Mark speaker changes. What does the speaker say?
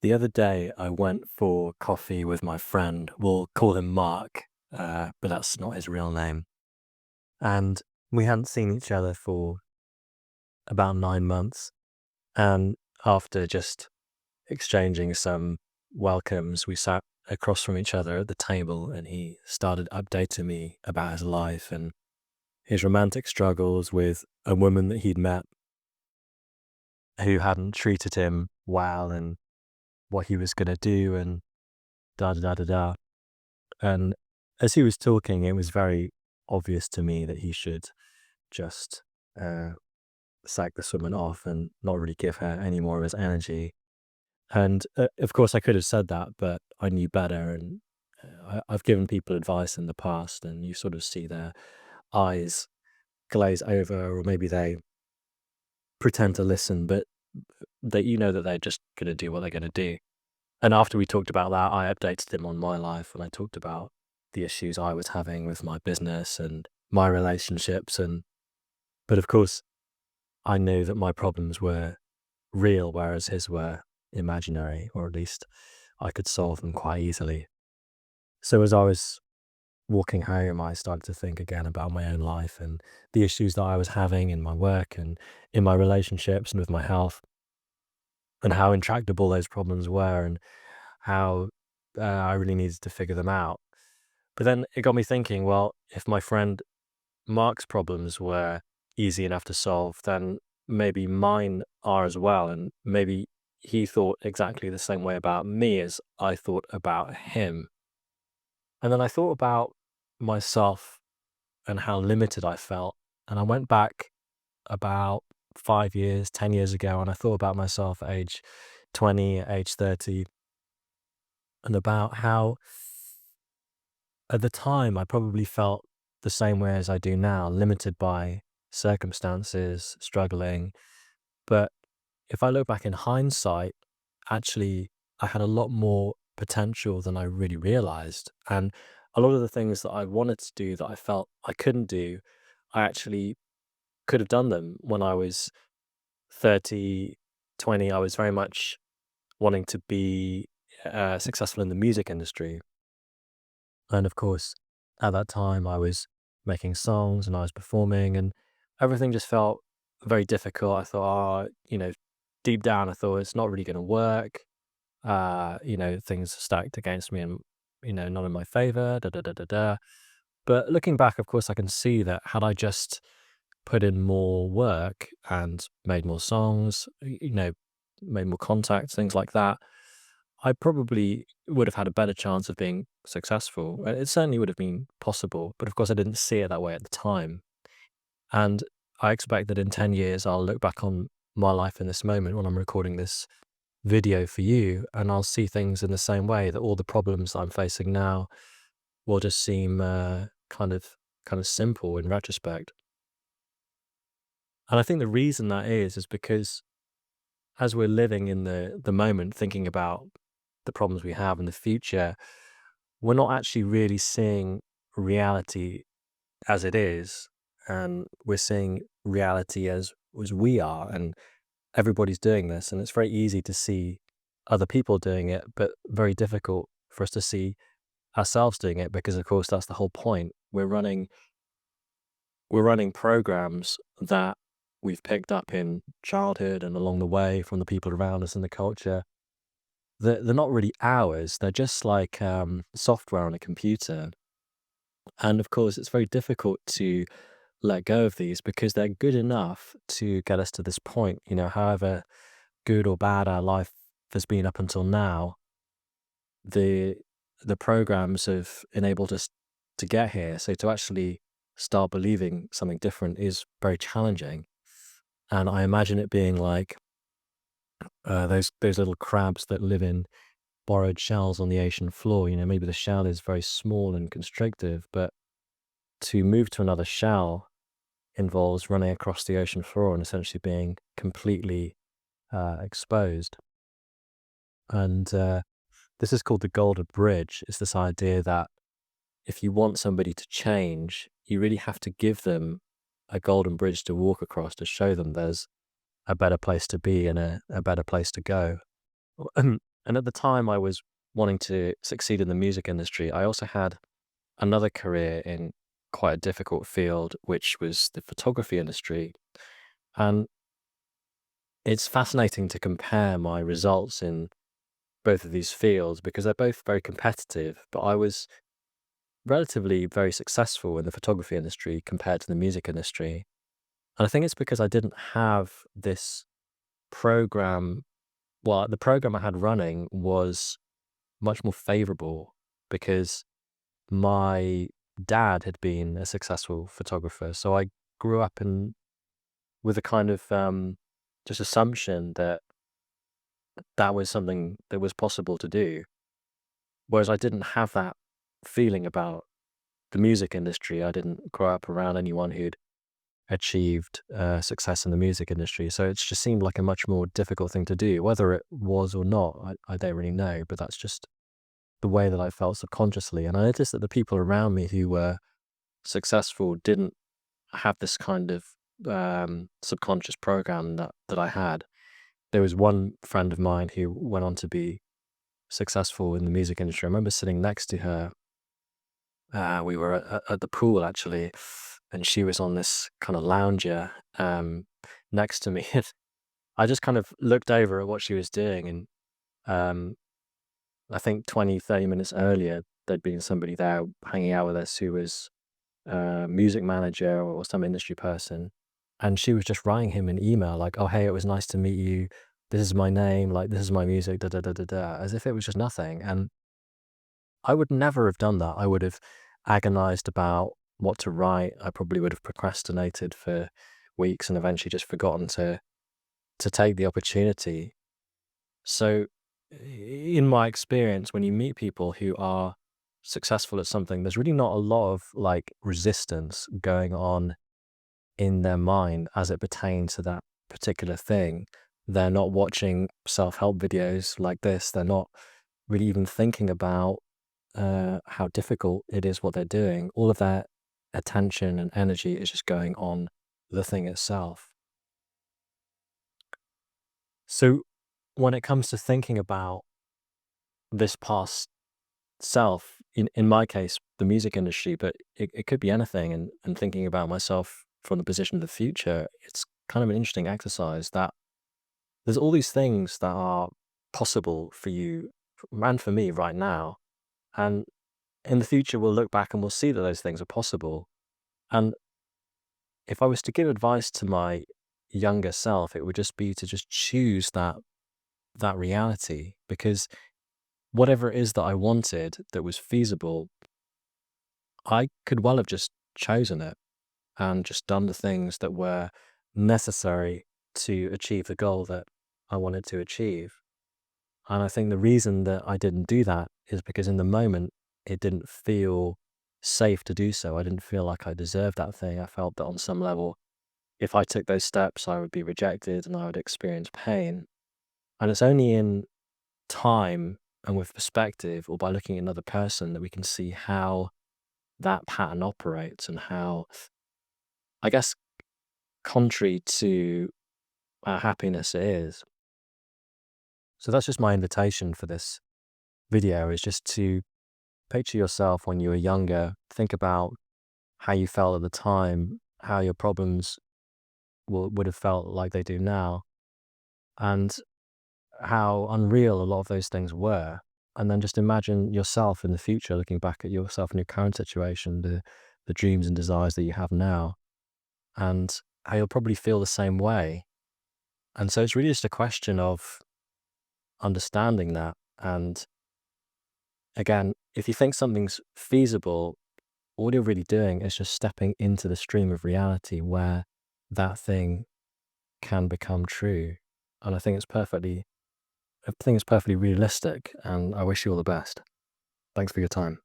Speaker 1: The other day, I went for coffee with my friend. We'll call him Mark, but that's not his real name. And we hadn't seen each other for about 9 months. And after just exchanging some welcomes, we sat across from each other at the table, and he started updating me about his life and his romantic struggles with a woman that he'd met who hadn't treated him well, and what he was going to do, and da da da da da. And as he was talking, it was very obvious to me that he should just uh, sack this woman off and not really give her any more of his energy. And of course, I could have said that, but I knew better. And I've given people advice in the past, and you sort of see their eyes glaze over, or maybe they pretend to listen, but that they're just going to do what they're going to do. And after we talked about that, I updated him on my life, and I talked about the issues I was having with my business and my relationships. But of course, I knew that my problems were real, whereas his were imaginary, or at least I could solve them quite easily. So as I was walking home, I started to think again about my own life and the issues that I was having in my work and in my relationships and with my health, and how intractable those problems were, and how I really needed to figure them out. But then it got me thinking, well, if my friend Mark's problems were easy enough to solve, then maybe mine are as well. And maybe he thought exactly the same way about me as I thought about him. And then I thought about myself and how limited I felt. And I went back about 5 years, 10 years ago, and I thought about myself at age 20, age 30, and about how at the time I probably felt the same way as I do now, limited by circumstances, struggling. But if I look back in hindsight, actually, I had a lot more potential than I really realized. And a lot of the things that I wanted to do that I felt I couldn't do, I actually could have done them when I was 30, 20. I was very much wanting to be successful in the music industry. And of course, at that time, I was making songs and I was performing, and everything just felt very difficult. I thought, deep down, I thought it's not really going to work. Things stacked against me and, not in my favor, da da da da da. But looking back, of course, I can see that had I just put in more work and made more songs, made more contacts, things like that, I probably would have had a better chance of being successful. It certainly would have been possible, but of course, I didn't see it that way at the time. And I expect that in 10 years, I'll look back on my life in this moment when I'm recording this video for you, and I'll see things in the same way, that all the problems I'm facing now will just seem kind of simple in retrospect. And I think the reason that is because as we're living in the moment, thinking about the problems we have in the future, we're not actually really seeing reality as it is, and we're seeing reality as we are, and everybody's doing this, and it's very easy to see other people doing it, but very difficult for us to see ourselves doing it, because of course that's the whole point. We're running programs that we've picked up in childhood and along the way from the people around us in the culture. They're not really ours. They're just like software on a computer. And of course, it's very difficult to let go of these because they're good enough to get us to this point. However good or bad our life has been up until now, the the programs have enabled us to get here. So to actually start believing something different is very challenging. And I imagine it being like those little crabs that live in borrowed shells on the ocean floor. Maybe the shell is very small and constrictive, but to move to another shell involves running across the ocean floor and essentially being completely exposed. And this is called the Golden Bridge. It's this idea that if you want somebody to change, you really have to give them a golden bridge to walk across to show them there's a better place to be and a better place to go. And at the time I was wanting to succeed in the music industry, I also had another career in quite a difficult field, which was the photography industry. And it's fascinating to compare my results in both of these fields because they're both very competitive. But I was relatively very successful in the photography industry compared to the music industry. And I think it's because I didn't have this program. Well, the program I had running was much more favorable because my dad had been a successful photographer. So I grew up with a kind of just assumption that that was something that was possible to do. Whereas I didn't have that feeling about the music industry. I didn't grow up around anyone who'd achieved success in the music industry. So it just seemed like a much more difficult thing to do. Whether it was or not, I don't really know, but that's just the way that I felt subconsciously. And I noticed that the people around me who were successful didn't have this kind of subconscious program that I had. There was one friend of mine who went on to be successful in the music industry. I remember sitting next to her. We were at the pool actually, and she was on this kind of lounger next to me. I just kind of looked over at what she was doing, and um, I think 20, 30 minutes earlier, there'd been somebody there hanging out with us who was a music manager or some industry person. And she was just writing him an email like, "Oh, hey, it was nice to meet you. This is my name. Like, this is my music, da da da da da," as if it was just nothing. And I would never have done that. I would have agonized about what to write. I probably would have procrastinated for weeks and eventually just forgotten to take the opportunity. So, in my experience, when you meet people who are successful at something, there's really not a lot of like resistance going on in their mind as it pertains to that particular thing. They're not watching self help videos like this. They're not really even thinking about how difficult it is what they're doing. All of that attention and energy is just going on the thing itself. So, when it comes to thinking about this past self, in my case, the music industry, but it could be anything, and thinking about myself from the position of the future, it's kind of an interesting exercise that there's all these things that are possible for you and for me right now. And in the future, we'll look back and we'll see that those things are possible. And if I was to give advice to my younger self, it would just be to just choose that reality because whatever it is that I wanted that was feasible, I could well have just chosen it and just done the things that were necessary to achieve the goal that I wanted to achieve. And I think the reason that I didn't do that is because in the moment, it didn't feel safe to do so. I didn't feel like I deserved that thing. I felt that on some level, if I took those steps, I would be rejected and I would experience pain. And it's only in time and with perspective or by looking at another person that we can see how that pattern operates and how, I guess, contrary to our happiness it is. So that's just my invitation for this video is just to picture yourself when you were younger, think about how you felt at the time, how your problems would have felt like they do now, and how unreal a lot of those things were. And then just imagine yourself in the future, looking back at yourself in your current situation, the dreams and desires that you have now, and how you'll probably feel the same way. And so it's really just a question of understanding that. And again, if you think something's feasible, all you're really doing is just stepping into the stream of reality where that thing can become true. And I think it's perfectly realistic, and I wish you all the best. Thanks for your time.